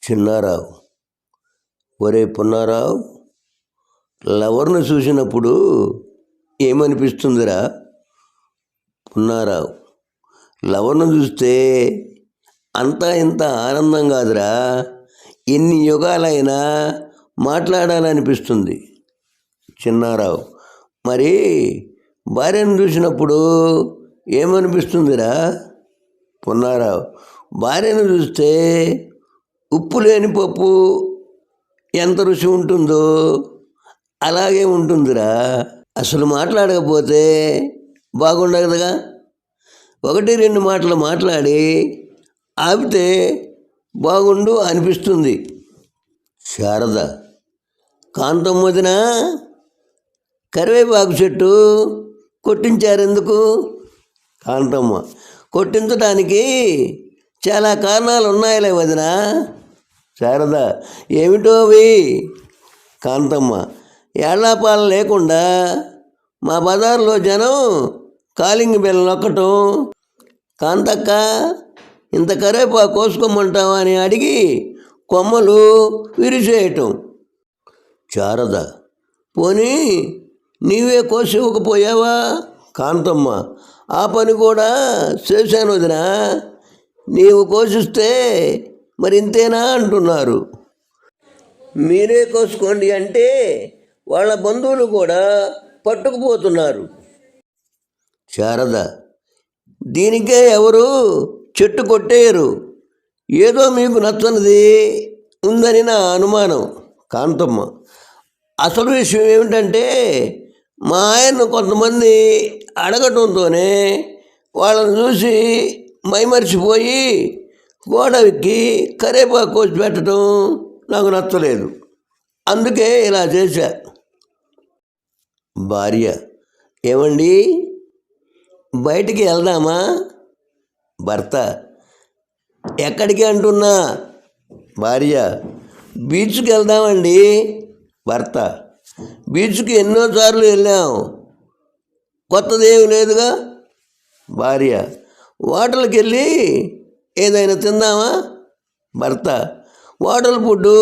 చిన్నారావు, ఒరే పున్నారావు, లవర్ను చూసినప్పుడు ఏమనిపిస్తుందిరా? పున్నారావు, లవర్ను చూస్తే అంతా ఇంత ఆనందం కాదురా, ఎన్ని యుగాలైనా మాట్లాడాలనిపిస్తుంది. చిన్నారావు, మరి భార్యను చూసినప్పుడు ఏమనిపిస్తుందిరా? పున్నారావు, భార్యను చూస్తే ఉప్పు లేని పప్పు ఎంత రుచి ఉంటుందో అలాగే ఉంటుందిరా. అసలు మాట్లాడకపోతే బాగుండదుగా. 1-2 మాటలు మాట్లాడి ఆపితే బాగుండు అనిపిస్తుంది. శారద, కాంతం వదిన, కరివేపాకు చెట్టు కొట్టించారెందుకు? కాంతమ్మ, కొట్టించడానికి చాలా కారణాలు ఉన్నాయిలే వదిన. శారద, ఏమిటో అవి? కాంతమ్మ, ఏళ్లాపాల లేకుండా మా బజార్లో జనం కాలింగ్ బెల్ నొక్కటం, కాంతక్క ఇంత కరివేపాకు కోసుకోమంటావా అని అడిగి కొమ్మలు విరిచేయటం. శారద, పోనీ నీవే కోసి ఇవ్వకపోయావా? కాంతమ్మ, ఆ పని కూడా చేశాను వదినా. నీవు కోసిస్తే మరి ఇంతేనా అంటున్నారు. మీరే కోసుకోండి అంటే వాళ్ళ బంధువులు కూడా పట్టుకుపోతున్నారు. శారద, దీనికే ఎవరు చెట్టు కొట్టేయరు, ఏదో మీకు నచ్చనిది ఉందని నా అనుమానం. కాంతమ్మ, అసలు విషయం ఏమిటంటే మా ఆయన్ను కొంతమంది అడగటంతోనే వాళ్ళని చూసి మైమరిచిపోయి గోడకి కరివేపాకు కోసి పెట్టడం నాకు నచ్చలేదు, అందుకే ఇలా చేశా. భార్య, ఏమండి బయటికి వెళ్దామా? భర్త, ఎక్కడికి అంటున్నా? భార్య, బీచ్కి వెళ్దామండి. భర్త, బీచ్కి ఎన్నోసార్లు వెళ్ళాం, కొత్తదేమి లేదుగా. భార్య, హోటల్కి వెళ్ళి ఏదైనా తిందామా? భర్త, హోటల్ ఫుడ్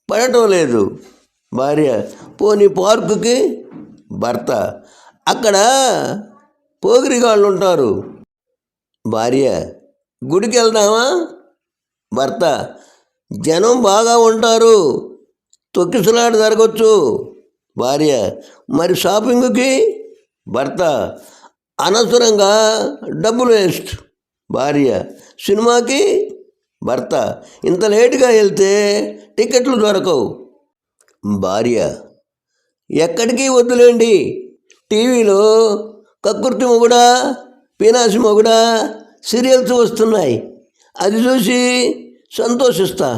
పడటం లేదు. భార్య, పోనీ పార్కుకి. భర్త, అక్కడ పోగిరిగాళ్ళు ఉంటారు. భార్య, గుడికి వెళ్దామా? భర్త, జనం బాగా ఉంటారు, తొక్కిసలాట జరగచ్చు. భార్య, మరి షాపింగ్కి? భర్త, అనవసరంగా డబ్బులు వేస్ట్. భార్య, సినిమాకి? భర్త, ఇంత లేటుగా వెళ్తే టికెట్లు దొరకవు. భార్య, ఎక్కడికి వద్దులేండి, టీవీలో కక్కుర్తి మొగుడా పీనాసి మొగుడా సీరియల్స్ వస్తున్నాయి, అది చూసి సంతోషిస్తా.